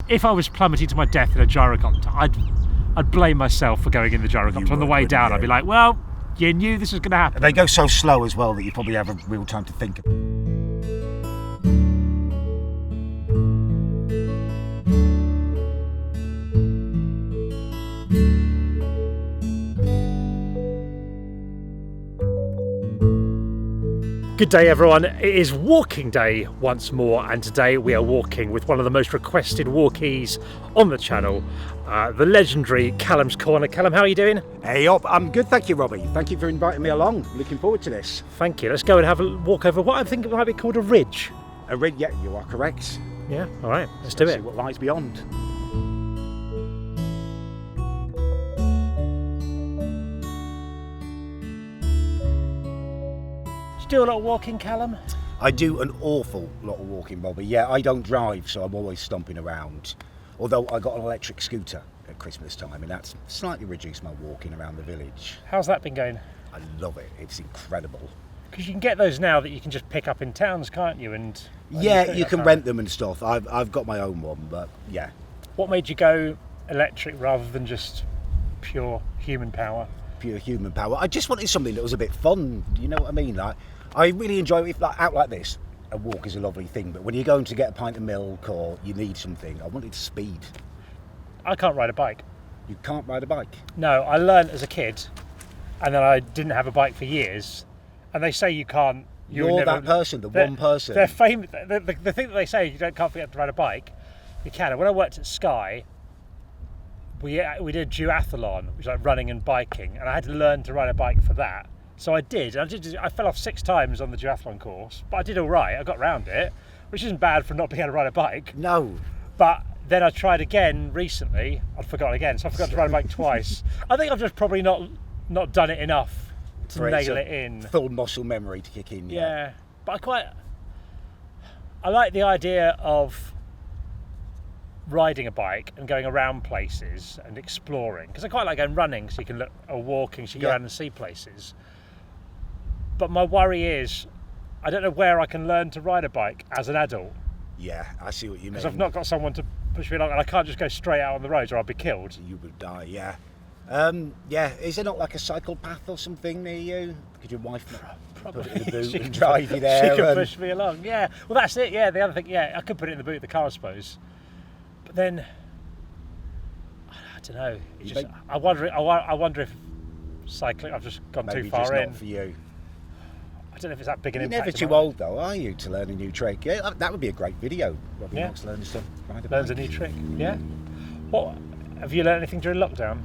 if I was plummeting to my death in a gyrocopter, I'd blame myself for going in the gyrocopter. On the way down, I'd be like, well, you knew this was going to happen. They go so slow as well that you probably have a real time to think. Good day everyone, it is walking day once more, and today we are walking with one of the most requested walkies on the channel, the legendary Callum's Corner. Callum, how are you doing? Hey up, I'm good, thank you Robbie. Thank you for inviting me along, looking forward to this. Thank you. Let's go and have a walk over what I think it might be called a ridge. A ridge, yeah, you are correct. Yeah, alright, let's do it. See what lies beyond. Do a lot of walking, Callum? I do an awful lot of walking, Robbie. Yeah, I don't drive, so I'm always stomping around. Although I got an electric scooter at Christmas time, and that's slightly reduced my walking around the village. How's that been going? I love it. It's incredible. Because you can get those now that you can just pick up in towns, can't you? And yeah, you can rent them and stuff. I've got my own one, but yeah. What made you go electric rather than just pure human power? Pure human power. I just wanted something that was a bit fun. You know what I mean? Like, I really enjoy it. Out like this, a walk is a lovely thing, but when you're going to get a pint of milk or you need something, I wanted speed. I can't ride a bike. You can't ride a bike? No, I learned as a kid, and then I didn't have a bike for years. And they say you can't. You're that person, the one person. They're famous. The thing that they say you can't forget to ride a bike, you can. And when I worked at Sky, we did a duathlon, which was like running and biking, and I had to learn to ride a bike for that. So I did. I fell off 6 times on the duathlon course, but I did all right. I got around it, which isn't bad for not being able to ride a bike. No. But then I tried again recently. I'd forgotten again, so I forgot to ride a bike twice. I think I've just probably not done it enough to nail it in. Full muscle memory to kick in. Yeah, but I like the idea of riding a bike and going around places and exploring, because I quite like going running, so you can look, or walking, so you can go around and see places. But my worry is, I don't know where I can learn to ride a bike as an adult. Yeah, I see what you mean. Because I've not got someone to push me along, and I can't just go straight out on the roads or I'll be killed. You would die, yeah. Yeah, is there not like a cycle path or something near you? Could your wife put it in the boot and drive you there? She can push me along, yeah. Well, that's it, yeah. The other thing, yeah, I could put it in the boot of the car, I suppose. But then, I don't know. I wonder if cycling, I've just gone maybe too far just in. Not for you. I don't know if it's that big an impact. You're never too old though, are you, to learn a new trick? Yeah, that would be a great video. Robbie Knox learns to ride a Learns bike. a new trick, yeah. What, have you learned anything during lockdown?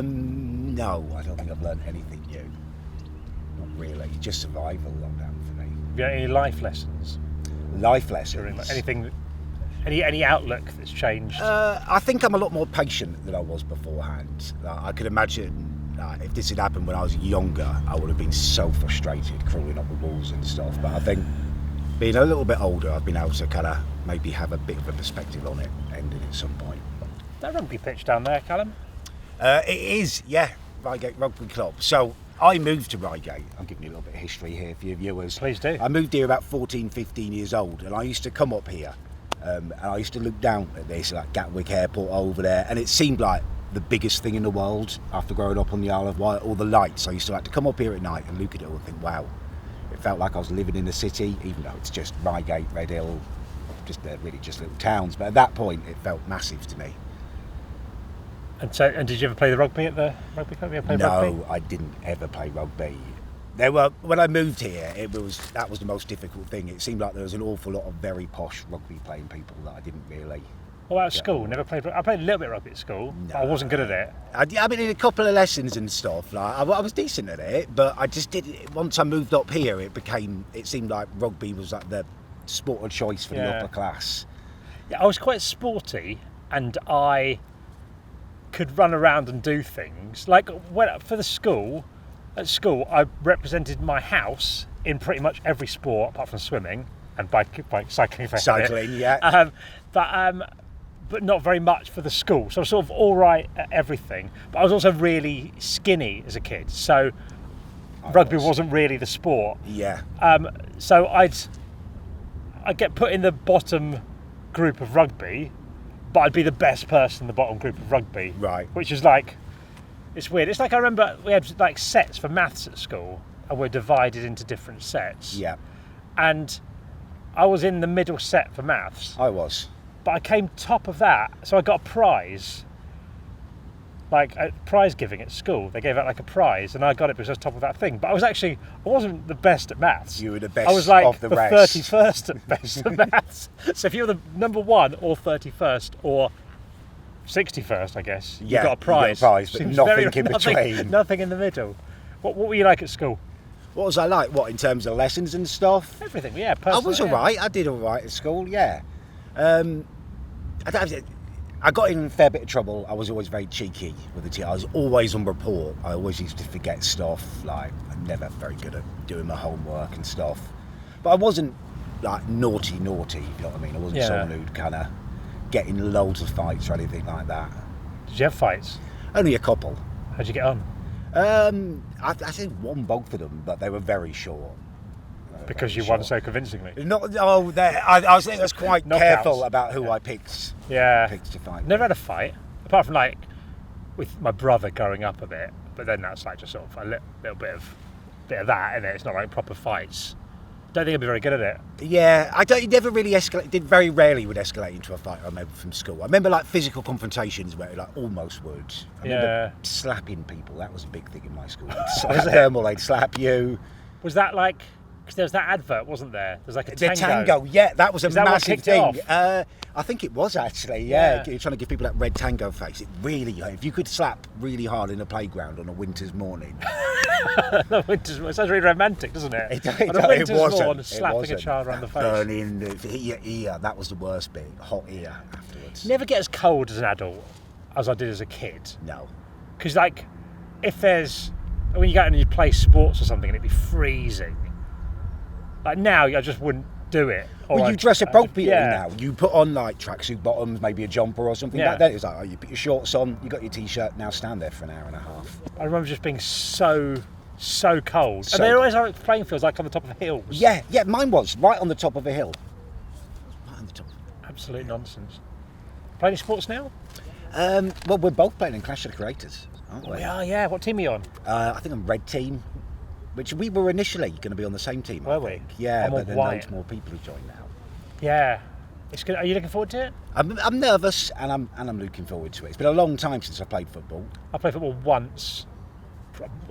No, I don't think I've learned anything new. Not really, just survival lockdown for me. Have you had any life lessons? Life lessons? Anything, any outlook that's changed? I think I'm a lot more patient than I was beforehand. I could imagine if this had happened when I was younger, I would have been so frustrated crawling up the walls and stuff. But I think being a little bit older, I've been able to kind of maybe have a bit of a perspective on it ending at some point. That rugby pitch down there, Callum? It is, yeah, Reigate Rugby Club. So I moved to Reigate. I'm giving you a little bit of history here for your viewers. Please do. I moved here about 14, 15 years old, and I used to come up here and I used to look down at this, like Gatwick Airport over there, and it seemed like the biggest thing in the world after growing up on the Isle of Wight. All the lights, I used to like to come up here at night and look at it all and think, wow, it felt like I was living in the city, even though it's just Reigate, Red Hill, really just little towns. But at that point, it felt massive to me. And did you ever play the rugby at the rugby club? You ever played rugby? No, I didn't ever play rugby. When I moved here, that was the most difficult thing. It seemed like there was an awful lot of very posh rugby playing people that I didn't really. What about school? Never played. I played a little bit of rugby at school. No. But I wasn't good at it. I mean, in a couple of lessons and stuff, like I was decent at it, but I just did it. Once I moved up here, it seemed like rugby was like the sport of choice for the upper class. Yeah, I was quite sporty, and I could run around and do things. Like at school, I represented my house in pretty much every sport apart from swimming and cycling. Cycling, yeah. But not very much for the school. So I was sort of all right at everything. But I was also really skinny as a kid. So rugby wasn't really the sport. Yeah. So I'd get put in the bottom group of rugby, but I'd be the best person in the bottom group of rugby. Right. Which is like, it's weird. It's like I remember we had like sets for maths at school, and we're divided into different sets. Yeah. And I was in the middle set for maths, I was. but I came top of that, so I got a prize. Like a prize giving at school, they gave out like a prize, and I got it because I was top of that thing. But I wasn't the best at maths. You were the best. I was like of the rest. 31st at best at maths. So if you're the number 1 or 31st or 61st, I guess, Yeah, you got a prize. but Seems nothing in between. Nothing in the middle. What were you like at school? What was I like? What, in terms of lessons and stuff? Everything, yeah. I Personal, was yeah. alright. I did alright at school, yeah. I got in a fair bit of trouble. I was always very cheeky with the team. I was always on report. I always used to forget stuff. Like, I'm never very good at doing my homework and stuff. But I wasn't like naughty, you know what I mean? I wasn't someone who'd kind of get in loads of fights or anything like that. Did you have fights? Only a couple. How'd you get on? I think won both of them, but they were very short. Because you won so convincingly. I was quite Knockouts. careful about who I picked. Yeah. Picked to fight. Never had a fight, apart from like with my brother growing up a bit. But then that's like just sort of a little bit of that, isn't it? It's not like proper fights. Don't think I'd be very good at it. Yeah, it never really escalated. Did very rarely would escalate into a fight. I remember from school. I remember like physical confrontations where it like almost would. I remember slapping people. That was a big thing in my school. Slap them or they'd slap you. Was that like? Because there was that advert, wasn't there? There's like a The tango. tango, yeah, that was a Is that what massive kicked it thing. off? I think it was actually, yeah. Yeah. You're trying to give people that red tango face. It really, if you could slap really hard in a playground on a winter's morning. It sounds really romantic, doesn't it? It On a winter's wasn't. morning, It slapping wasn't. a child around the face. Burning the ear, that was the worst bit. Hot ear afterwards. Never get as cold as an adult as I did as a kid. No. Because like, when you go out and you play sports or something and it'd be freezing. Like now, I just wouldn't do it. Or Well, you dress appropriately yeah. now. You put on like tracksuit bottoms, maybe a jumper or something. Yeah. Back then it was like, you put your shorts on, you got your t-shirt, now stand there for an hour and a half. I remember just being so cold. So And they're always cold. like playing fields like on the top of hills. Yeah, mine was right on the top of a hill. Right on the top. Absolute nonsense. Play any sports now? Well, we're both playing in Clash of the Creators, aren't we? We are, yeah. What team are you on? I think I'm red team, which we were initially going to be on the same team. Were I we? think. Yeah, I'm but on then white. loads more people have joined now. Yeah. It's good. Are you looking forward to it? I'm nervous and I'm looking forward to it. It's been a long time since I played football. I played football once.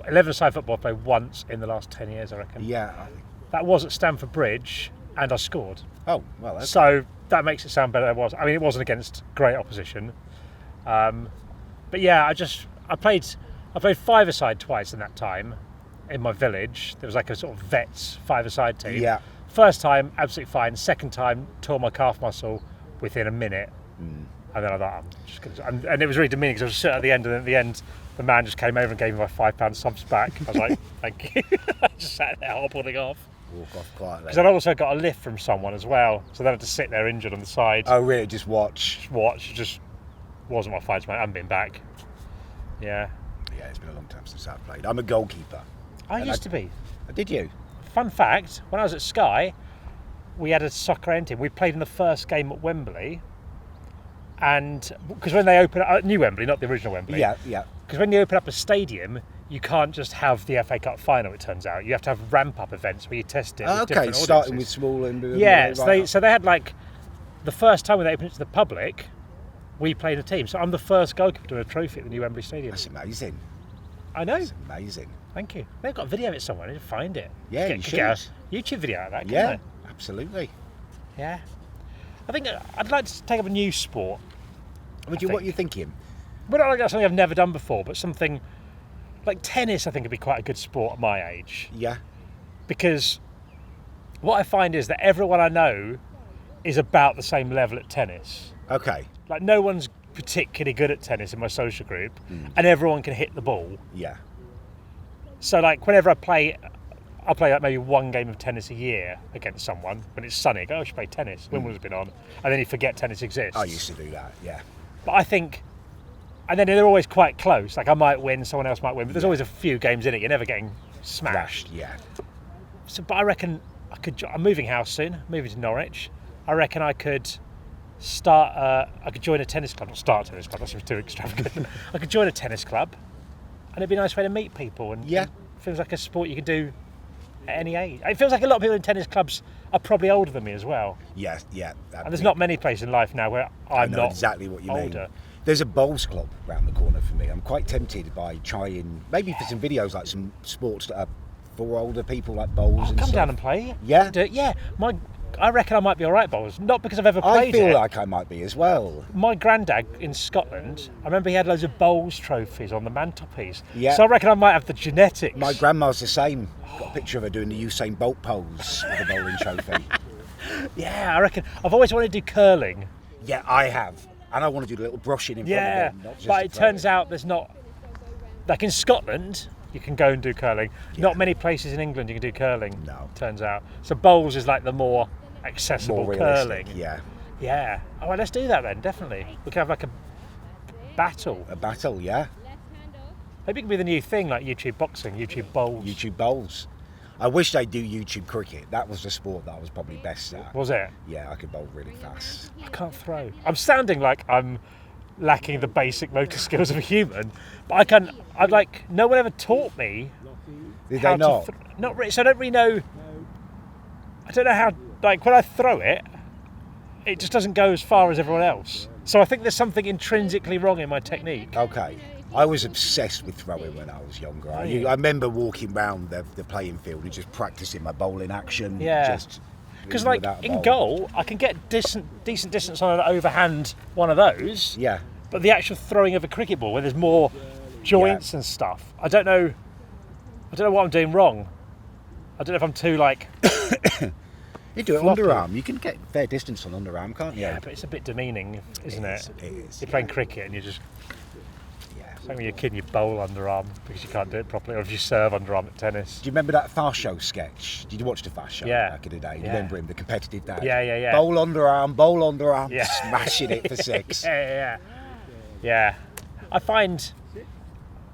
11-a-side football I played once in the last 10 years, I reckon. Yeah. That was at Stamford Bridge, and I scored. Oh well. Okay. So that makes it sound better than it was. I mean, it wasn't against great opposition. But yeah, I played 5-a-side twice in that time in my village. There was like a sort of vets 5-a-side team. Yeah. First time, absolutely fine. Second time, tore my calf muscle within a minute. And then I thought, I'm just gonna, and it was really demeaning because I was sitting at the end, and at the end, the man just came over and gave me my £5 subs back. I was like, thank you. I just sat there hobbling off. Walk off quietly. Because I'd also got a lift from someone as well, so then I had to sit there injured on the side. Oh really? Just watch. Watch, just wasn't my fight, mate. I haven't been back. Yeah. Yeah, it's been a long time since I've played. I'm a goalkeeper. I And used to be. Did you? Fun fact, when I was at Sky, we had a soccer end team. We played in the first game at Wembley. And because when they open up, new Wembley, not the original Wembley. Yeah. Because when you open up a stadium, you can't just have the FA Cup final, it turns out. You have to have ramp-up events where you test it with Okay, different starting with audiences. small and Yeah, right so they had like, the first time when they opened it to the public, we played a team. So I'm the first goalkeeper to win a trophy at the new Wembley Stadium. That's amazing. I know. That's amazing. Thank you. They've got a video of it somewhere. I need to find it. Yeah, Get you a should. YouTube video out of that, Yeah, can't absolutely. I? Yeah. I think I'd like to take up a new sport. What are you thinking? But not like that's something I've never done before, but something like tennis I think would be quite a good sport at my age. Yeah. Because what I find is that everyone I know is about the same level at tennis. Okay. Like no one's particularly good at tennis in my social group, and everyone can hit the ball. Yeah. So like whenever I'll play like maybe one game of tennis a year against someone when it's sunny. I go, I should play tennis. Wimbledon's been on, and then you forget tennis exists. I used to do that. Yeah. But I think, and then they're always quite close. Like I might win, someone else might win, but there's always a few games in it. You're never getting smashed. Yeah. So, but I reckon I could. I'm moving house soon. Moving to Norwich. I reckon I could I could join a tennis club, not start a tennis club, that's too extravagant. I could join a tennis club, and it'd be a nice way to meet people. And Yeah. it feels like a sport you could do at any age. It feels like a lot of people in tennis clubs are probably older than me as well. Yeah. And there's not many places in life now where I I'm know not exactly what you older. mean. There's a bowls club round the corner for me. I'm quite tempted by trying, maybe for some videos, like some sports that are for older people, like bowls and Come stuff. down and play. Yeah? Do it. Yeah. I reckon I might be all right bowls. Not because I've ever I played feel it. like I might be as well. My granddad in Scotland, I remember he had loads of bowls trophies on the mantelpiece. Yeah. So I reckon I might have the genetics. My grandma's the same. Got a picture of her doing the Usain Bolt pose with a bowling trophy. Yeah, I reckon. I've always wanted to do curling. Yeah, I have. And I want to do the little brushing in front Yeah, of them. Not just but to it throw turns out there's not... Like in Scotland, you can go and do curling. Not many places in England you can do curling, No. turns out. So bowls is like the more accessible more realistic. curling. Yeah. Yeah. Oh, well, let's do that then, definitely. We can have like a battle. A battle, yeah. Maybe it can be the new thing, like YouTube boxing, YouTube bowls. YouTube bowls. I wish they'd do YouTube cricket. That was the sport that I was probably best at. Was it? Yeah, I could bowl really fast. I can't throw. I'm sounding like I'm lacking the basic motor skills of a human, but no one ever taught me Did how they not? to not really, so I don't really know. I don't know how, like when I throw it, it just doesn't go as far as everyone else. So I think there's something intrinsically wrong in my technique. Okay. I was obsessed with throwing when I was younger. I remember walking round the playing field and just practicing my bowling action. Yeah. Just Because like without a in bowl. goal, I can get decent distance on an overhand one of those. Yeah. But the actual throwing of a cricket ball, where there's more joints and stuff, I don't know what I'm doing wrong. I don't know if I'm too like. You do it floppy. underarm. You can get fair distance on underarm, can't you? Yeah, but it's a bit demeaning, isn't it? It is. You're playing cricket and you just. Yeah. It's like when you're a kid and you bowl underarm because you can't do it properly, or if you serve underarm at tennis. Do you remember that Fast Show sketch? Did you watch the Fast Show back in the day? Do you Yeah. remember him, the competitive dad? Yeah. Bowl underarm, Yeah. smashing it for six. Yeah. I find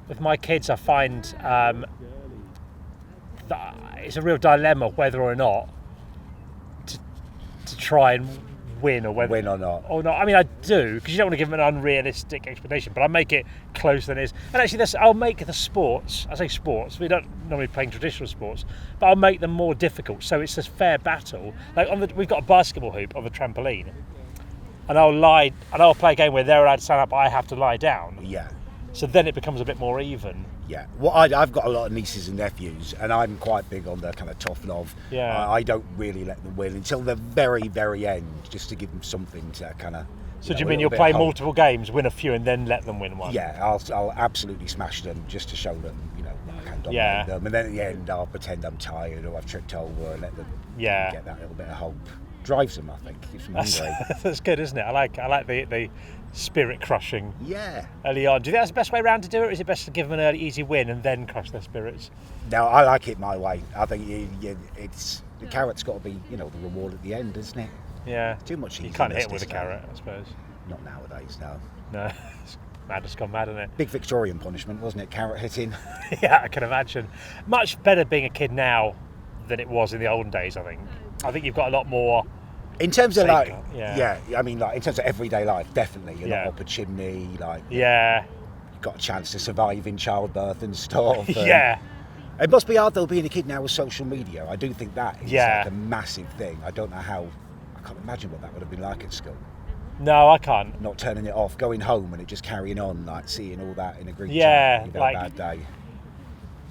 with my kids, that it's a real dilemma whether or not to try and win or whether Win or not. I mean, I do, because you don't want to give them an unrealistic expectation, but I make it closer than it is. And actually, I'll make the sports, I say sports, we don't normally play traditional sports, but I'll make them more difficult, so it's a fair battle. Like we've got a basketball hoop on the trampoline, and I'll play a game where they're allowed to stand up, I have to lie down. Yeah. So then it becomes a bit more even. Yeah, well, I've got a lot of nieces and nephews, and I'm quite big on the kind of tough love. Yeah. I don't really let them win until the very, very end, just to give them something to kind of. So do you mean you'll play multiple games, win a few, and then let them win one? Yeah, I'll absolutely smash them just to show them, I can dominate them, and then at the end I'll pretend I'm tired or I've tripped over and let them get that little bit of hope. Drives them, I think, keeps them hungry. That's good, isn't it? I like the spirit crushing. Yeah. Early on. Do you think that's the best way around to do it, or is it best to give them an early easy win and then crush their spirits? No, I like it my way. I think it's the carrot's got to be, the reward at the end, isn't it? Yeah. Too much. You can't hit it with a carrot, I suppose. Not nowadays, no. No. Madness gone mad, isn't it? Big Victorian punishment, wasn't it? Carrot hitting. Yeah, I can imagine. Much better being a kid now than it was in the olden days, I think. I think you've got a lot more. In terms of I mean, like in terms of everyday life, definitely. You're not up a chimney, you've got a chance to survive in childbirth and stuff. Yeah. It must be hard though being a kid now with social media. I do think that is like a massive thing. I don't know how. I can't imagine what that would have been like at school. No, I can't. Not turning it off, going home and it just carrying on, like seeing all that in a group chat. You've had a bad day.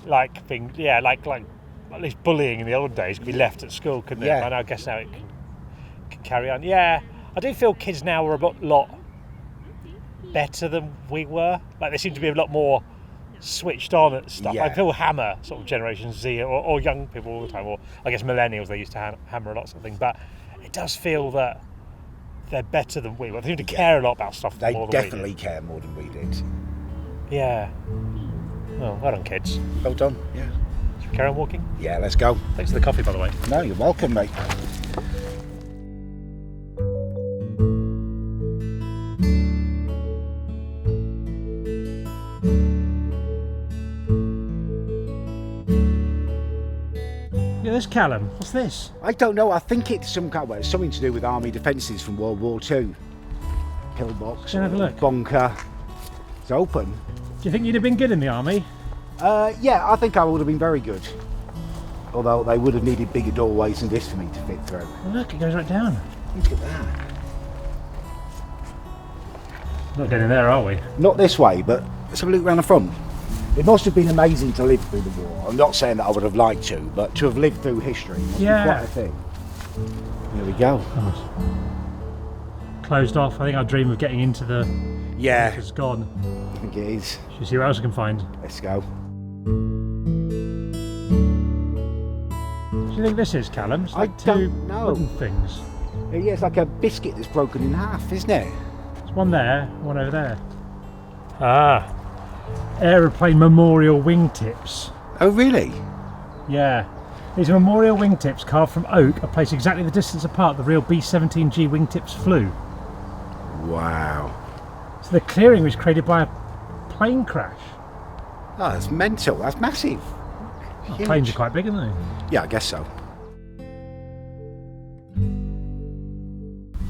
Like being, like at least bullying in the old days could be left at school, couldn't it? And I guess now it can carry on. Yeah, I do feel kids now are a lot better than we were. Like they seem to be a lot more switched on at stuff. I feel hammer sort of Generation Z or young people all the time, or I guess millennials, they used to hammer a lot of things, but it does feel that they're better than we were. They seem to care a lot about stuff more than we did. They definitely care more than we did. Yeah. Oh, well done, kids. Well done, yeah. Should we carry on walking? Yeah, let's go. Thanks for the coffee, by the way. No, you're welcome, mate. Yeah, there's Callum. What's this? I don't know. I think it's something to do with army defences from World War II. pillbox, Have a look. bunker. It's open. Do you think you'd have been good in the army? Yeah, I think I would have been very good. Although they would have needed bigger doorways than this for me to fit through. Oh, look, it goes right down. Look at that. Not getting there, are we? Not this way, but let's have a look around the front. It must have been amazing to live through the war. I'm not saying that I would have liked to, but to have lived through history must be quite a thing. There we go. Closed off. I think our dream of getting into the Yeah, is gone. I think it is. Should we see what else we can find? Let's go. What do you think this is, Callum? It's like I two don't know. wooden things. Yeah, it's like a biscuit that's broken in half, isn't it? There's one there, one over there. Ah, aeroplane memorial wingtips. Oh, really? Yeah. These are memorial wingtips carved from oak are placed exactly the distance apart the real B-17G wingtips flew. Wow. So the clearing was created by a plane crash. Oh, that's mental. That's massive. Oh, Huge. planes are quite big, aren't they? Yeah, I guess so.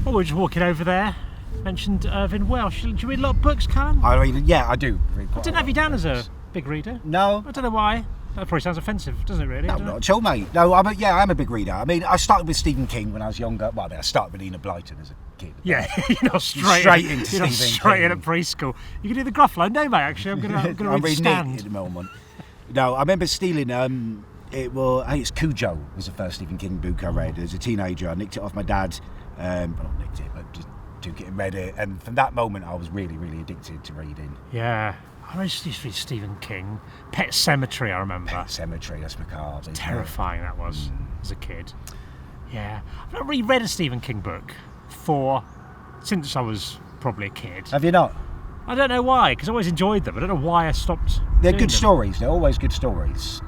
Oh, we're just walking over there. Mentioned Irvine Welsh. Do you read a lot of books, Callum? I read, yeah, I do. Read quite I didn't have you down as a big reader. No. I don't know why. That probably sounds offensive, doesn't it really? No, Doesn't not it? at all, mate. No, I'm a big reader. I mean, I started with Stephen King when I was younger. Well, I mean, I started with Enid Blyton as a kid. Yeah, you're not straight Straight in, into you're not Stephen straight in King. at preschool. You can do the Gruffalo. No, mate, actually, I'm going to read reading Stand. it at the moment. No, I remember stealing. It was. I think it's Cujo was the first Stephen King book I read as a teenager. I nicked it off my dad. Well, not nicked it, but just took it and read it. And from that moment, I was really, really addicted to reading. Yeah. I used to read Stephen King. Pet Cemetery, I remember. Pet Cemetery, that's macabre. isn't it? Terrifying that was as a kid. Yeah. I've not really read a Stephen King book since I was probably a kid. Have you not? I don't know why, because I always enjoyed them. I don't know why I stopped. They're doing good them. stories. They're always good stories.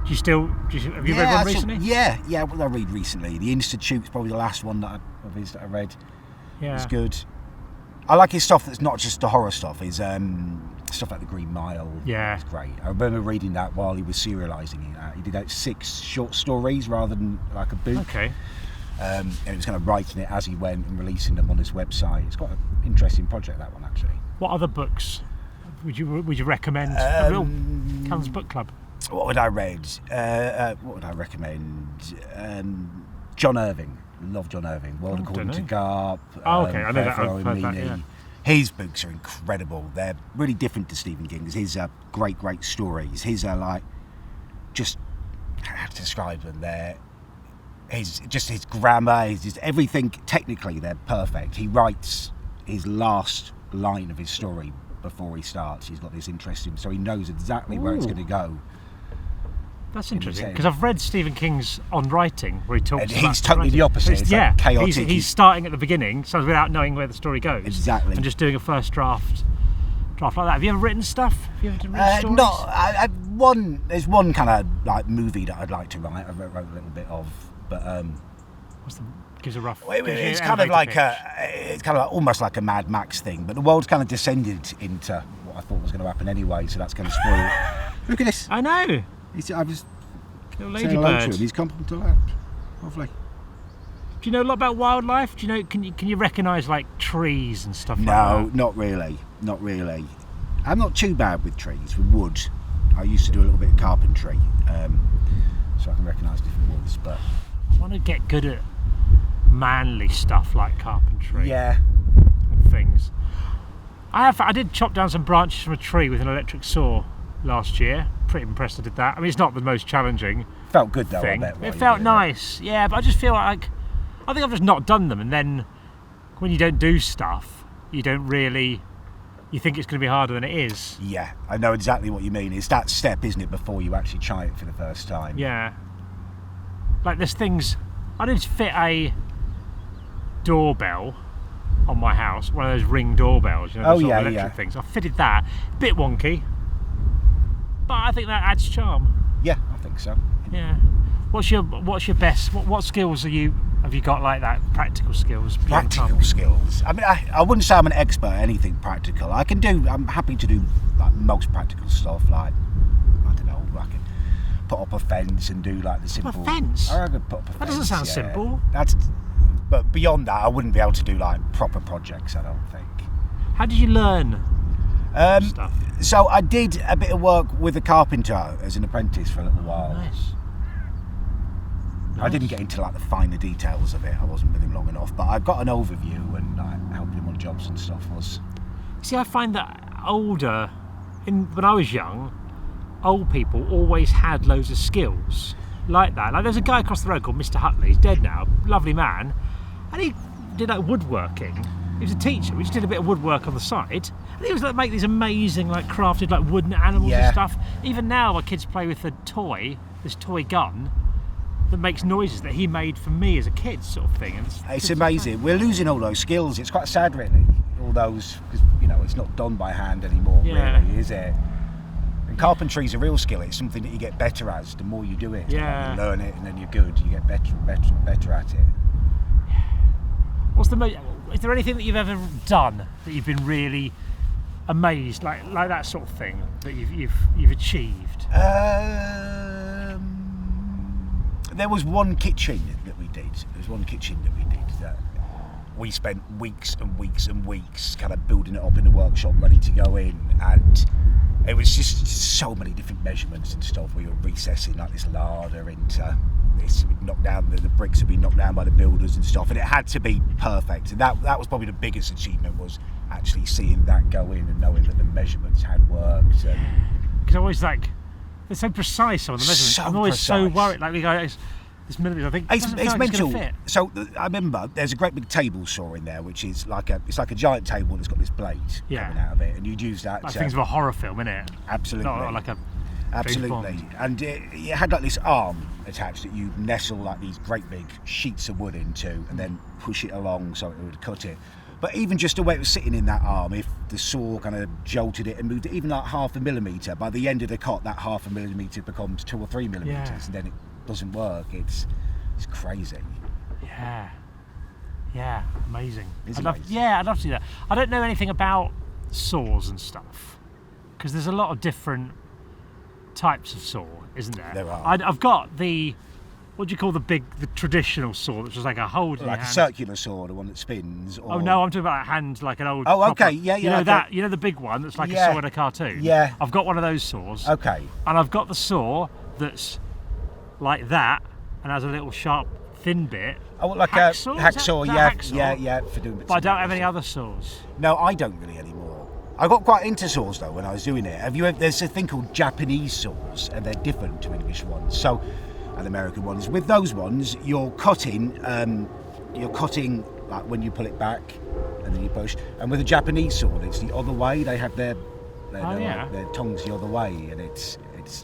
Have you read one recently? Yeah. What did I read recently? The Institute's probably the last one that I read. Yeah. It's good. I like his stuff that's not just the horror stuff. His stuff like The Green Mile. Yeah. It's great. I remember reading that while he was serialising it. He did out 6 short stories rather than like a book. Okay. And he was kind of writing it as he went and releasing them on his website. It's quite an interesting project, that one, actually. What other books would you recommend? Callum's Book Club. What would I read? What would I recommend? John Irving. Love John Irving. World According to Garp. Oh, okay. I know that. Pharaoh I've and heard that, Meany. yeah. His books are incredible. They're really different to Stephen King's. His are great stories. His are like, just how to describe them. His grammar, his everything. Technically, they're perfect. He writes his last line of his story before he starts. He's got this interest in, so he knows exactly where it's going to go. That's interesting, because I've read Stephen King's On Writing, where he talks And about he's totally the opposite. It's yeah, like chaotic. he's starting at the beginning, so without knowing where the story goes. Exactly. And just doing a first draft like that. Have you ever written stuff? Have you ever written stories? No, there's one kind of like movie that I'd like to write. I wrote a little bit of, but gives a rough. it's kind of like almost like a Mad Max thing. But the world's kind of descended into what I thought was going to happen anyway, so that's going to spoil it. Look at this. I know. I was Little saying hello to ladybird. him. He's come to that. Lovely. Do you know a lot about wildlife? Do you know? Can you recognise like trees and stuff like No, that? not really. Not really. I'm not too bad with trees, with wood. I used to do a little bit of carpentry, so I can recognise different woods. But I want to get good at manly stuff like carpentry. yeah, And things. I did chop down some branches from a tree with an electric saw last year. Pretty impressed I did that. I mean, it's not the most challenging felt good though. thing. I bet, while It you felt did it. nice, yeah. But I just feel like I think I've just not done them, and then when you don't do stuff, you don't really. You think it's going to be harder than it is. Yeah, I know exactly what you mean. It's that step, isn't it, before you actually try it for the first time. Yeah. Like there's things. I did fit a doorbell on my house, one of those Ring doorbells, you know, the sort of electric things. I fitted that. Bit wonky, but I think that adds charm. Yeah, I think so. Yeah. What's your best? What skills have you got like that? Practical skills. beyond Practical carpentry? skills. I mean, I wouldn't say I'm an expert at anything practical. I'm happy to do like most practical stuff. Like I don't know, I can put up a fence and do like the simple. A fence? I could put up a fence. That doesn't sound simple. But beyond that, I wouldn't be able to do like proper projects. I don't think. How did you learn stuff? So I did a bit of work with a carpenter as an apprentice for a little while. Nice. I didn't get into like the finer details of it. I wasn't with him long enough, but I got an overview and I helped him on jobs and stuff. See, I find that when I was young, old people always had loads of skills like that. Like there's a guy across the road called Mr. Hutley. He's dead now, lovely man, and he did like woodworking. He was a teacher. We just did a bit of woodwork on the side, and he was like make these amazing like crafted like wooden animals and stuff. Even now, my kids play with this toy gun that makes noises that he made for me as a kid, sort of thing. And it's amazing. We're losing all those skills. It's quite sad, really. All those, because it's not done by hand anymore, really, is it? And carpentry's a real skill. It's something that you get better at the more you do it. Yeah. You learn it, and then you're good. You get better and better and better at it. Is there anything that you've ever done that you've been really amazed, like that sort of thing that you've achieved? There was one kitchen that we did. That we spent weeks and weeks and weeks kind of building it up in the workshop, ready to go in, and it was just so many different measurements and stuff. We were recessing like this larder into this. We'd knock down the bricks had been knocked down by the builders and stuff, and it had to be perfect. And that was probably the biggest achievement, was actually seeing that go in and knowing that the measurements had worked. Because I always they're so precise on the measurements. I'm always so worried. Like we go, this millimeter, I think it's mental. So I remember there's a great big table saw in there, which is like a giant table that's got this blade coming out of it, and you'd use that. Like things of a horror film, innit? Absolutely. Not like a absolutely. And it had like this arm attached that you nestle like these great big sheets of wood into, and then push it along so it would cut it. But even just the way it was sitting in that arm, if the saw kind of jolted it and moved it even like 0.5 millimetre, by the end of the cut, that 0.5 millimetre becomes 2 or 3 millimetres, and then it doesn't work. It's crazy. Yeah, amazing. I'd love to see that. I don't know anything about saws and stuff, because there's a lot of different types of saw, isn't there? There are. I've got what do you call the traditional saw, which was like a hold in your like hand? A circular saw, the one that spins. Or... Oh no, I'm talking about a hand, like an old. Oh, proper, okay, yeah. You know that? You know the big one that's like a saw in a cartoon. Yeah. I've got one of those saws. Okay. And I've got the saw that's like that and has a little sharp, thin bit. Oh, like hacksaw? a hacksaw, Hacksaw? yeah, for doing. But I don't have any other saws. No, I don't really anymore. I got quite into saws though when I was doing it. There's a thing called Japanese saws, and they're different to English ones. So, and American ones. With those ones, you're cutting like when you pull it back, and then you push. And with a Japanese saw, it's the other way. They have their tongues the other way, and it's.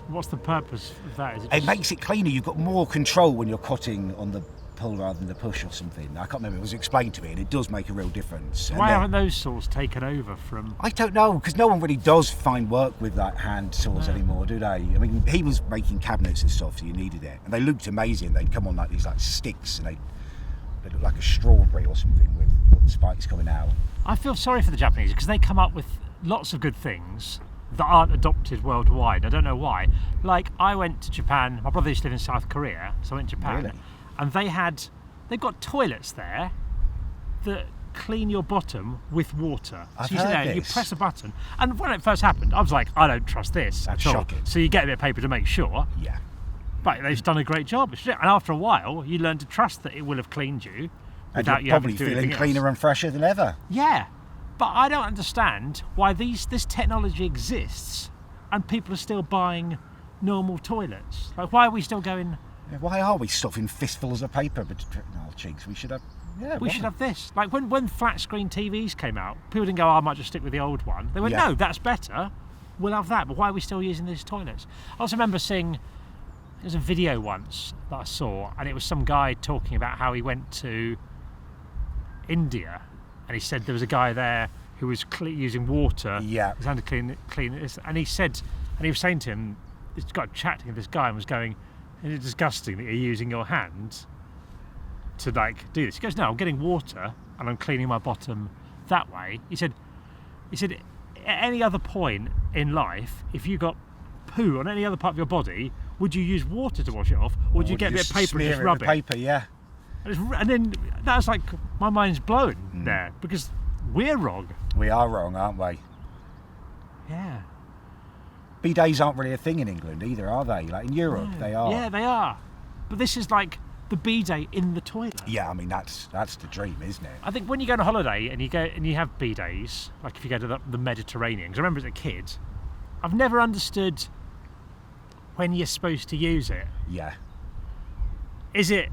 What's the purpose of that? It makes it cleaner. You've got more control when you're cutting on the pull rather than the push or something. I can't remember. It was explained to me, and it does make a real difference. Why haven't those saws taken over from? I don't know, because no one really does find work with like hand saws anymore, do they? I mean, he was making cabinets and stuff, so you needed it, and they looked amazing. They'd come on like these like sticks, and they looked like a strawberry or something with the spikes coming out. I feel sorry for the Japanese because they come up with lots of good things that aren't adopted worldwide. I don't know why. Like, I went to Japan. My brother used to live in South Korea, so I went to Japan. Really? And they've got toilets there that clean your bottom with water. I've so you sit heard there, this. you press a button. And when it first happened, I was like, I don't trust this That's at all. shocking. So you get a bit of paper to make sure. Yeah. But they've done a great job. And after a while, you learn to trust that it will have cleaned you And without you're you probably having to do feeling anything cleaner else. and fresher than ever. Yeah. But I don't understand why this technology exists and people are still buying normal toilets. Like, why are we still going? Why are we stuffing fistfuls of paper between our cheeks? We should have. Yeah, we should have this. Like when flat screen TVs came out, people didn't go, I might just stick with the old one. They went, no, that's better. We'll have that. But why are we still using these toilets? I also remember seeing, there's a video once that I saw, and it was some guy talking about how he went to India, and he said there was a guy there who was using water. Yeah. His hand to clean it, and he was saying to him, he's got chatting with this guy and was going, "Is it disgusting that you're using your hand to like do this?" He goes, "No, I'm getting water and I'm cleaning my bottom that way." He said, at any other point in life, if you got poo on any other part of your body, would you use water to wash it off, or would you get a bit of paper and just rub it? Paper, yeah. And then that was like, my mind's blown there, because We're wrong. We are wrong, aren't we? Yeah. Bidets aren't really a thing in England either, are they? Like in Europe, they are. Yeah, they are. But this is like the bidet in the toilet. Yeah, I mean that's the dream, isn't it? I think when you go on a holiday and you have bidets, like if you go to the Mediterranean, because I remember as a kid, I've never understood when you're supposed to use it. Yeah. Is it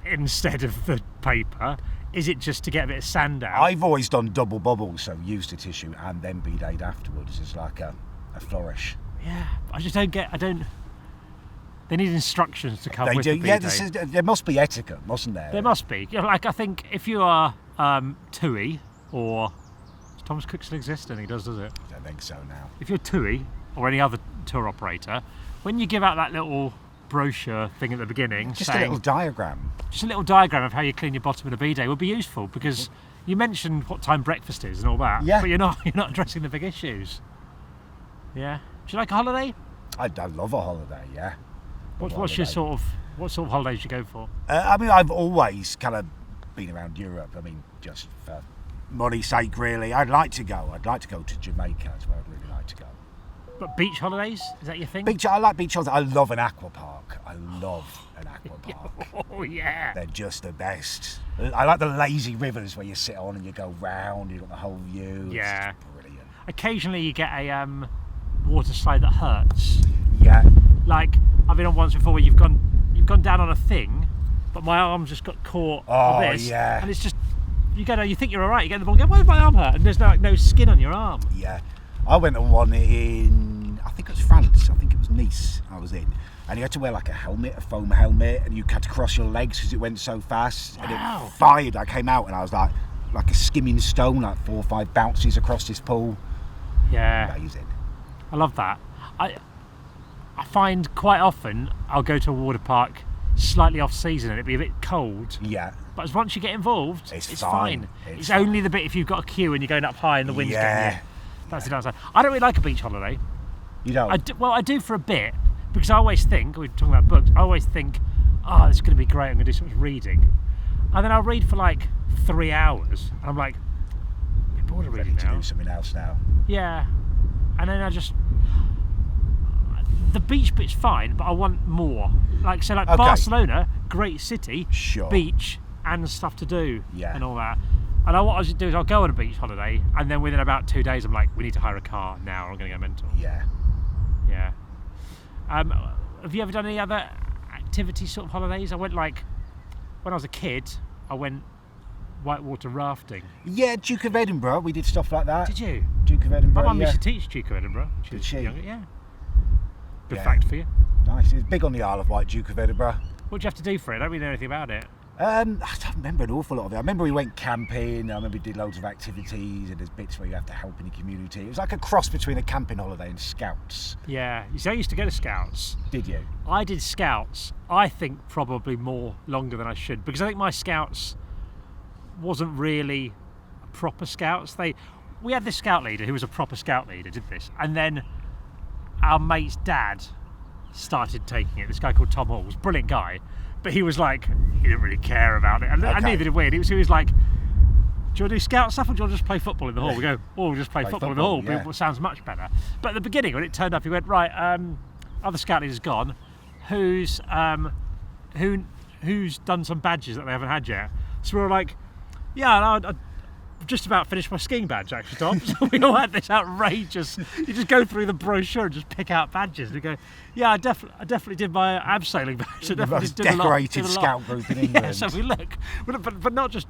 instead of the paper? Is it just to get a bit of sand out? I've always done double bubbles, so used a tissue and then bidet afterwards. It's like a flourish. Yeah, I just don't get. They need instructions to come They with do. the Yeah, bidet. there must be etiquette, mustn't there? There must be. You know, like I think if you are TUI or does Thomas Cook still exist? And he does it? I don't think so now. If you're TUI or any other tour operator, when you give out that little brochure thing at the beginning, Just saying, a little diagram. just a little diagram of how you clean your bottom of the bidet would be useful, because you mentioned what time breakfast is and all that, Yeah. but you're not addressing the big issues. Yeah. Do you like a holiday? I love a holiday. Yeah. What's Holiday. your what sort of holidays do you go for? I mean, I've always kind of been around Europe. I mean, just for money's sake, really. I'd like to go to Jamaica. That's where I'd really like to go. But beach holidays, is that your thing? Beach. I like beach holidays. I love an aqua park. I love an aqua park. Oh yeah. They're just the best. I like the lazy rivers where you sit on and you go round. You've got the whole view. Yeah. It's just brilliant. Occasionally you get a water slide that hurts. Yeah. Like I've been on once before where you've gone down on a thing, but my arm just got caught on this, yeah. and it's just you think you're all right. You get in the ball, and go, why does my arm hurt? And there's no skin on your arm. Yeah. I went on one in, I think it was France. I think it was Nice. I was in, and you had to wear like a helmet, a foam helmet, and you had to cross your legs because it went so fast. Wow. And it fired. I came out and I was like a skimming stone, like 4 or 5 bounces across this pool. Yeah. Amazing. I love that. I find quite often I'll go to a water park slightly off season and it'd be a bit cold. Yeah. But once you get involved, it's fine. It's It's only the bit if you've got a queue and you're going up high and the wind's getting you. That's the downside. I don't really like a beach holiday. You don't? I do for a bit, because I always think, we're talking about books, I always think, oh, this is going to be great, I'm going to do so much reading. And then I'll read for like 3 hours, and I'm like, I'm a bit bored of reading Ready now. to do something else now. Yeah. And then the beach bit's fine, but I want more. Like, so Okay. Barcelona, great city, Sure. beach, and stuff to do, Yeah. and all that. And what I should do is I'll go on a beach holiday, and then within about 2 days, I'm like, we need to hire a car now, or I'm going to go mental. Yeah. Yeah. Have you ever done any other activity sort of holidays? I went when I was a kid, I went whitewater rafting. Yeah, Duke of Edinburgh. We did stuff like that. Did you? Duke of My Edinburgh. mum yeah. used to teach Duke of Edinburgh. Did she? Younger, yeah. Good Yeah. fact for you. Nice. It's big on the Isle of Wight, Duke of Edinburgh. What do you have to do for it? I don't really know anything about it. I don't remember an awful lot of it. I remember we went camping. I remember we did loads of activities, and there's bits where you have to help in the community. It was like a cross between a camping holiday and Scouts. Yeah. You see, I used to go to Scouts. Did you? I did Scouts, I think probably longer than I should, because I think my Scouts wasn't really a proper Scouts. We had this Scout leader who was a proper Scout leader, did this, and then our mate's dad started taking it. This guy called Tom Hall was a brilliant guy, but he was like, he didn't really care about it, and neither did we. And he was like, do you want to do Scout stuff, or do you want to just play football in the hall? We go, oh, we'll just play football in the hall. Yeah. It sounds much better. But at the beginning, when it turned up, he went, right, other Scout leader's gone. Who's done some badges that they haven't had yet? So we were like, yeah, I've just about finished my skiing badge, actually, Tom. So we all had this outrageous, you just go through the brochure and just pick out badges. And you go, yeah, I definitely did my abseiling badge. I definitely Most did a lot. decorated scout group in England. Yeah, so we look, but not just,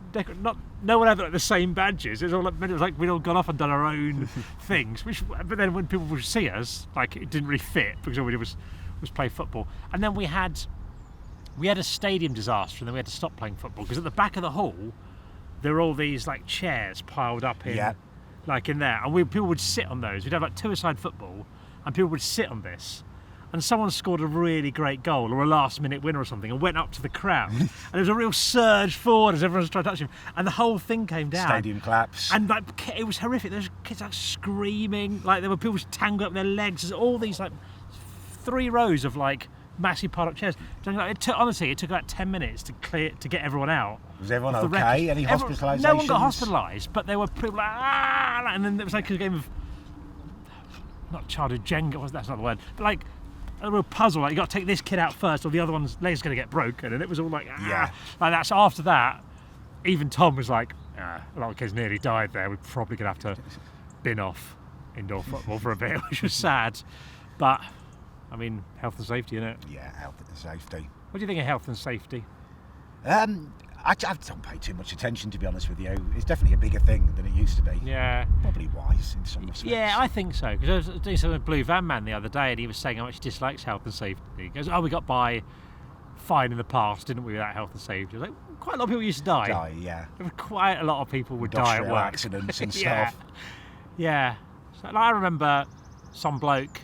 no one had like the same badges. It was like we'd all gone off and done our own things. But then when people would see us, like it didn't really fit, because all we did was play football. And then we had a stadium disaster, and then we had to stop playing football, because at the back of the hall there were all these like chairs piled up in there, and people would sit on those. We'd have like 2-a-side football, and people would sit on this, and someone scored a really great goal or a last-minute winner or something, and went up to the crowd, and there was a real surge forward as everyone was trying to touch him, and the whole thing came down. Stadium claps. And like it was horrific. There was kids like screaming, like there were people tangled up their legs. There's all these like 3 rows of like massive pile of chairs. Honestly, it took about 10 minutes to get everyone out. Was everyone off the okay? wreckage. Any hospitalisations? No one got hospitalised, but there were people like, and then it was like a game of, not childhood Jenga, that's not the word, but like a real puzzle. Like you got to take this kid out first, or the other one's leg's going to get broken, and it was all like, like that. So after that, even Tom was like, a lot of kids nearly died there. We're probably going to have to bin off indoor football for a bit, which was sad. But, I mean, health and safety, innit? Yeah, health and safety. What do you think of health and safety? I don't pay too much attention, to be honest with you. It's definitely a bigger thing than it used to be. Yeah. Probably wise in some respects. Yeah, I think so. Because I was doing something with Blue Van Man the other day, and he was saying how much he dislikes health and safety. He goes, we got by fine in the past, didn't we, without health and safety? I was like, quite a lot of people used to die. Yeah. Quite a lot of people would die at work. Accidents and Yeah. stuff. Yeah. So, like, I remember some bloke,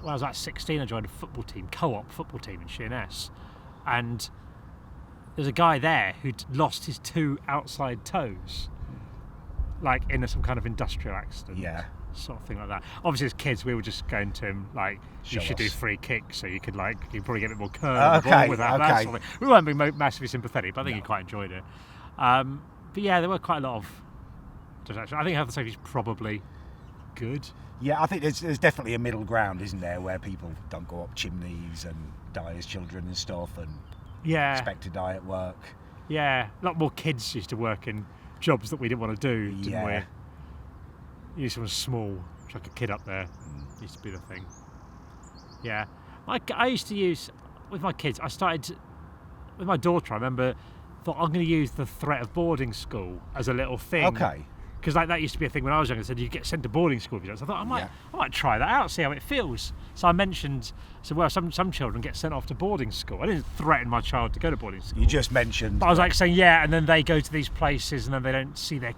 when I was like 16, I joined a football team, co-op football team in Sheerness, and there's a guy there who'd lost his 2 outside toes, like in some kind of industrial accident. Yeah. Sort of thing like that. Obviously, as kids, we were just going to him like, you should do free kicks so you could probably get a bit more curve on the ball without that sort of thing. We weren't being massively sympathetic, but I think he quite enjoyed it. But yeah, there were quite a lot of. I think health and safety is probably good. Yeah, I think there's definitely a middle ground, isn't there, where people don't go up chimneys and die as children and stuff, and expect to die at work. Yeah, a lot more kids used to work in jobs that we didn't want to do, didn't we? You used someone small, like a kid up there. Used to be the thing. Yeah, I used to use with my kids. I started with my daughter. I remember thought I'm going to use the threat of boarding school as a little thing. Okay. Because like that used to be a thing when I was younger. They said you get sent to boarding school if you don't. So I thought I might try that out, see how it feels. So I said, well, some children get sent off to boarding school. I didn't threaten my child to go to boarding school. You just mentioned. But I was like saying, and then they go to these places and then they don't see their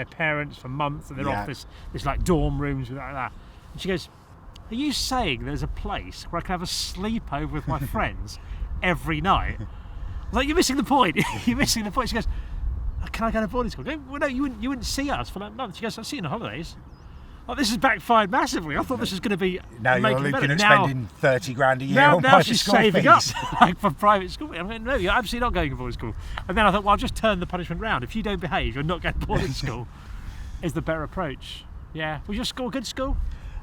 parents for months, and they're off this like dorm rooms with like that. And she goes, "Are you saying there's a place where I can have a sleepover with my friends every night?" I was like, "You're missing the point. You're missing the point." She goes, "Can I go to boarding school?" I go, "Well, no, you wouldn't see us for like months." She goes, "I'll see you on the holidays." Oh, this has backfired massively. I thought this was going to be now you're looking at spending 30 grand a year on now private she's school saving fees. up like for private school. I'm like, no, you're absolutely not going to boarding school. And then I thought, well, I'll just turn the punishment round. If you don't behave, you're not going to boarding school. Is the better approach. Yeah. Was your school a good school?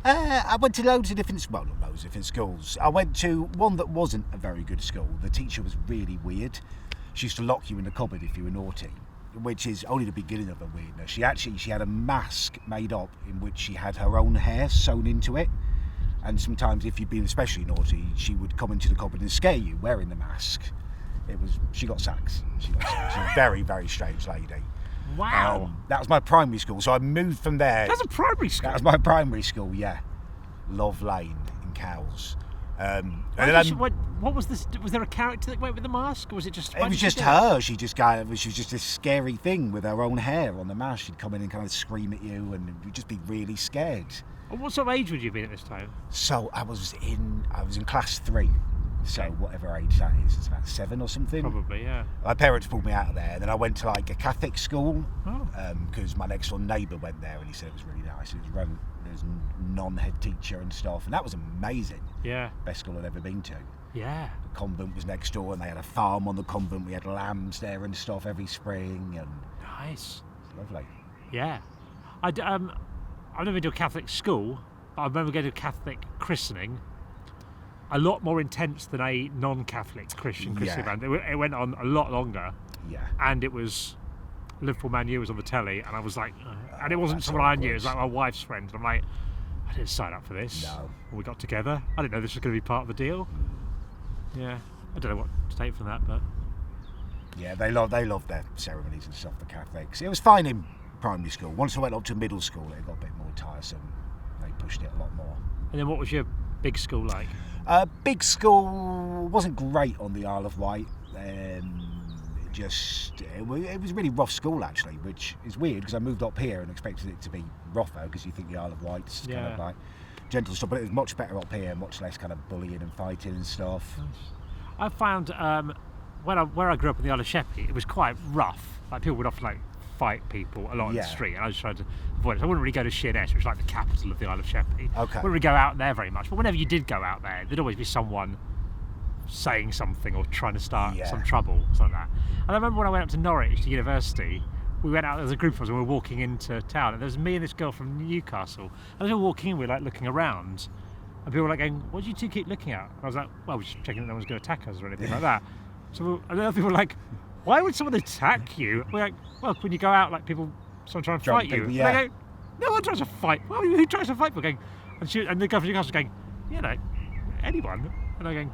I went to loads of different schools. I went to one that wasn't a very good school. The teacher was really weird. She used to lock you in the cupboard if you were naughty, which is only the beginning of the weirdness. She had a mask made up in which she had her own hair sewn into it, and sometimes if you'd been especially naughty, she would come into the cupboard and scare you wearing the mask. She got sacked. She was a very, very strange lady. Wow. That was my primary school, so I moved from there. That's a primary school? That was my primary school, yeah. Love Lane in Cowes. What was this? Was there a character that went with the mask, or was it just? It was just her. She was just this scary thing with her own hair on the mask. She'd come in and kind of scream at you, and you'd just be really scared. And what sort of age would you have been at this time? So I was in class 3. So whatever age that is, it's about 7 or something. Probably, yeah. My parents pulled me out of there, and then I went to like a Catholic school because my next door neighbour went there, and he said it was really nice. It was there's non-head teacher and stuff, and that was amazing. Yeah. Best school I'd ever been to. Yeah. The convent was next door, and they had a farm on the convent. We had lambs there and stuff every spring, and nice. It's lovely. Yeah. I've never been to a Catholic school, but I remember going to a Catholic christening. A lot more intense than a non-Catholic Christian christening band. It went on a lot longer. Yeah. And it was Liverpool Man U was on the telly, and I was like, and it wasn't someone I knew. It was like my wife's friend. And I'm like, I didn't sign up for this. No. And we got together. I didn't know this was going to be part of the deal. Yeah. I don't know what to take from that, but yeah, they love their ceremonies and stuff. The Catholics. It was fine in primary school. Once I went up to middle school, it got a bit more tiresome. They pushed it a lot more. And then what was your big school like? Big school wasn't great on the Isle of Wight. It was a really rough school actually, which is weird because I moved up here and expected it to be rougher because you think the Isle of Wight's kind of like gentle stuff, but it was much better up here, much less kind of bullying and fighting and stuff. I found where I grew up in the Isle of Sheppey, it was quite rough. Like people would often like fight people a lot in the Yeah. street, and I just tried to avoid it. I wouldn't really go to Sheerness, which is like the capital of the Isle of Sheppey. Okay. I wouldn't really go out there very much, but whenever you did go out there, there'd always be someone saying something or trying to start some trouble, something like that. And I remember when I went up to Norwich to university, we went out, there was a group of us, and we were walking into town, and there was me and this girl from Newcastle, and as we were walking in, we were like looking around, and people were like going, what do you two keep looking at? And I was like, well, we're just checking that no one's going to attack us or anything like that. And then other people were like, why would someone attack you? We're like, well, when you go out, like someone trying to fight you. Yeah. And they go, no one tries to fight. Well, who tries to fight? We're going, and the girl from Newcastle was going, anyone. And I'm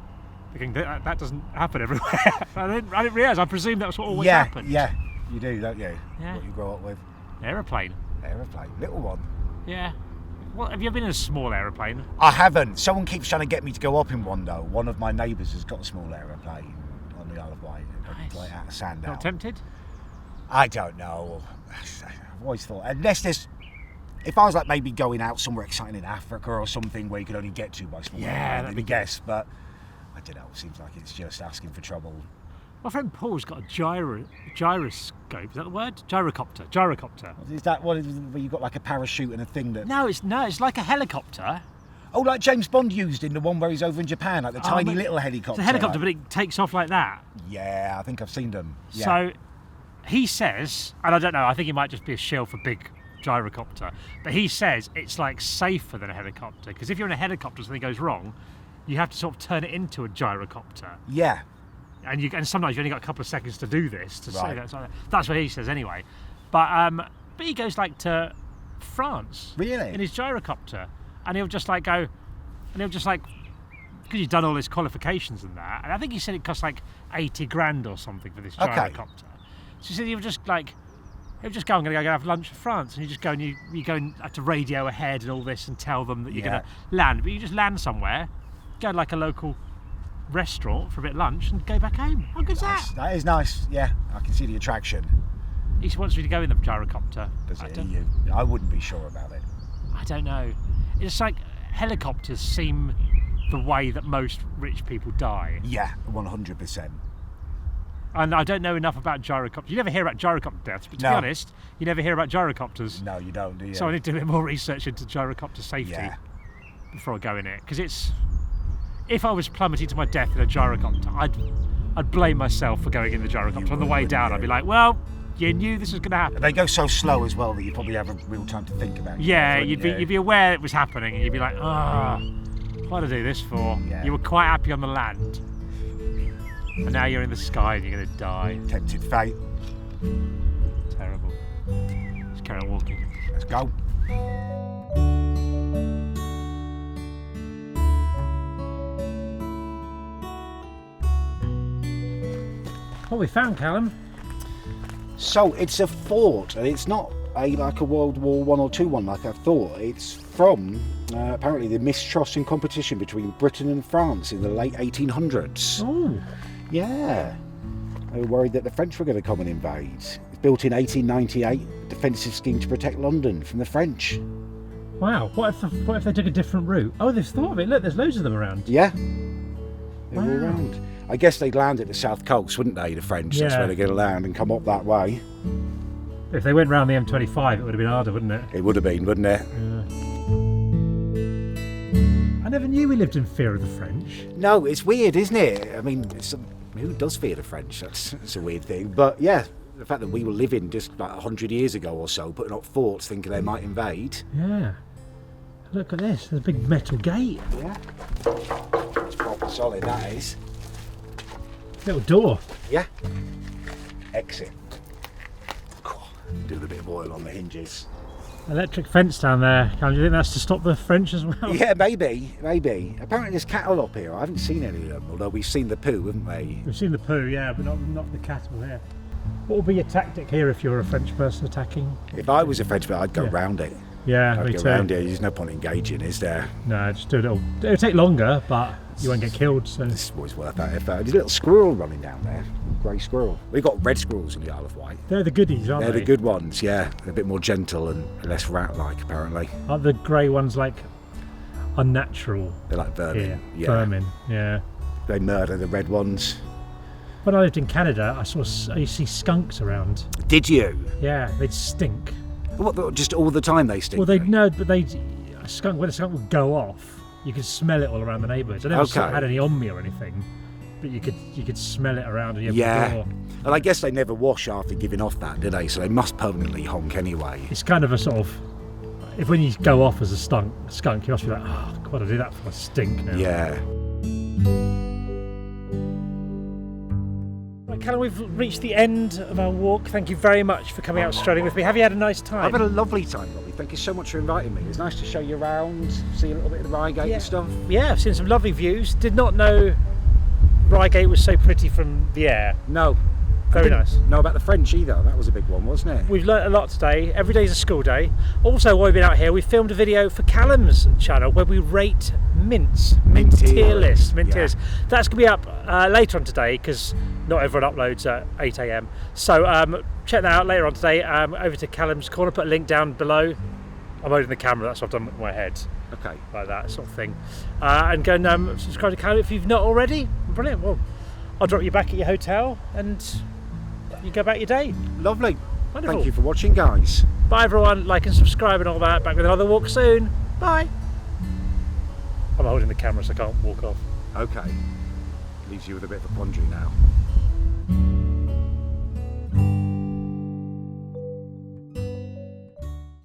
going, that doesn't happen everywhere. I didn't realise. I presumed that was what always happened. Yeah, you do, don't you? Yeah. What you grow up with. Aeroplane. Little one. Yeah. Well, have you ever been in a small aeroplane? I haven't. Someone keeps trying to get me to go up in one though. One of my neighbours has got a small aeroplane on the Isle of Wight, like out of Sandown. Not tempted? I don't know. I've always thought, if I was like maybe going out somewhere exciting in Africa or something where you could only get to by small airplane, that'd be guess. But I don't know. It seems like it's just asking for trouble. My friend Paul's got a gyroscope. Is that the word? Gyrocopter. Is that where you got like a parachute and a thing that? No, it's like a helicopter. Oh, like James Bond used in the one where he's over in Japan, like the tiny little helicopter. It's a helicopter, but it takes off like that. Yeah, I think I've seen them. Yeah. So he says, and I don't know, I think it might just be a shill for big gyrocopter, but he says it's like safer than a helicopter, because if you're in a helicopter and something goes wrong, you have to sort of turn it into a gyrocopter. Yeah. And sometimes you only got a couple of seconds to do this, to say that. Right. So that's what he says anyway. But he goes like to France. Really? In his gyrocopter. And he'll just like go, because he's done all his qualifications and that, and I think he said it costs like 80 grand or something for this gyrocopter. So he said he'll just go, I'm going to go have lunch in France, and you just go and you go and have to radio ahead and all this and tell them that you're going to land, but you just land somewhere, go to like a local restaurant for a bit of lunch and go back home. How good's that? That is nice. Yeah, I can see the attraction. He wants me to go in the gyrocopter. Does it? I wouldn't be sure about it. I don't know. It's like helicopters seem the way that most rich people die. Yeah, 100%. And I don't know enough about gyrocopters. You never hear about gyrocopter deaths, but to be honest, you never hear about gyrocopters. No, you don't, do you? So I need to do a bit more research into gyrocopter safety before I go in it. Because if I was plummeting to my death in a gyrocopter, I'd blame myself for going in the gyrocopter. On the way down, I'd be like, well, you knew this was going to happen. They go so slow as well that you probably have a real time to think about it. Yeah, you'd be aware it was happening, and you'd be like, what did I do this for? Yeah. You were quite happy on the land, and now you're in the sky and you're going to die. Tempted fate. Terrible. Let's carry on walking. Let's go. What we found, Callum? So it's a fort, and it's not like a World War I or II one like I thought. It's from apparently the mistrusting competition between Britain and France in the late 1800s. Oh. Yeah. They were worried that the French were going to come and invade. It's built in 1898, a defensive scheme to protect London from the French. Wow. What if they took a different route? Oh, they've thought of it. Look, there's loads of them around. Yeah. They're all around. I guess they'd land at the south coast, wouldn't they, the French? That's where they're going to land and come up that way. If they went round the M25, it would have been harder, wouldn't it? It would have been, wouldn't it? Yeah. I never knew we lived in fear of the French. No, it's weird, isn't it? I mean, who does fear the French? That's a weird thing. But yeah, the fact that we were living just like 100 years ago or so, putting up forts thinking they might invade. Yeah. Look at this, there's a big metal gate. Yeah. It's proper solid, that is. Little door. Yeah. Exit. Do a bit of oil on the hinges. Electric fence down there. Do you think that's to stop the French as well? Yeah, maybe. Apparently there's cattle up here. I haven't seen any of them, although we've seen the poo, haven't we? We've seen the poo, yeah, but not the cattle here. What would be your tactic here if you're a French person attacking? If I was a Frenchman, I'd go round it. Yeah, I'd go round it. There's no point engaging, is there? No, just do it all. It'll take longer, but you won't get killed. So it's always worth that effort. There's a little squirrel running down there. Grey squirrel. We've got red squirrels in the Isle of Wight. They're the goodies, aren't they? They're the good ones, yeah. They're a bit more gentle and less rat-like, apparently. Aren't the grey ones like unnatural? They're like vermin. Here? Yeah. Vermin, yeah. They murder the red ones. when I lived in Canada, I used to see skunks around. Did you? Yeah, they'd stink. What, just all the time they stink? Well, they'd know, but when a skunk would go off, you could smell it all around the neighbourhoods. I never sort of had any on me or anything, but you could smell it around the door. And I guess they never wash after giving off that, do they? So they must permanently honk anyway. It's kind of a sort of, if when you go off as a skunk, you must be like, oh, God, I do that for a stink now. Yeah. Right, Callum, we've reached the end of our walk. Thank you very much for coming out strolling with me. Have you had a nice time? I've had a lovely time, Robbie. Thank you so much for inviting me. It's nice to show you around, see a little bit of the Reigate and stuff. Yeah, I've seen some lovely views. Did not know Reigate was so pretty from the air. No. Very nice. Know about the French either. That was a big one, wasn't it? We've learnt a lot today. Every day's a school day. Also, while we've been out here, we filmed a video for Callum's channel where we rate mints. Mint tier list. Mint tiers. That's going to be up later on today because not everyone uploads at 8 AM. So check that out later on today. Over to Callum's corner. Put a link down below. I'm holding the camera. That's what I've done with my head. Okay. Like that sort of thing. And go and subscribe to Callum if you've not already. Brilliant. Well, I'll drop you back at your hotel and you go about your day. Lovely. Wonderful. Thank you for watching, guys. Bye everyone, like and subscribe and all that. Back with another walk soon. Bye. I'm holding the camera so I can't walk off. Okay. Leaves you with a bit of a quandary now.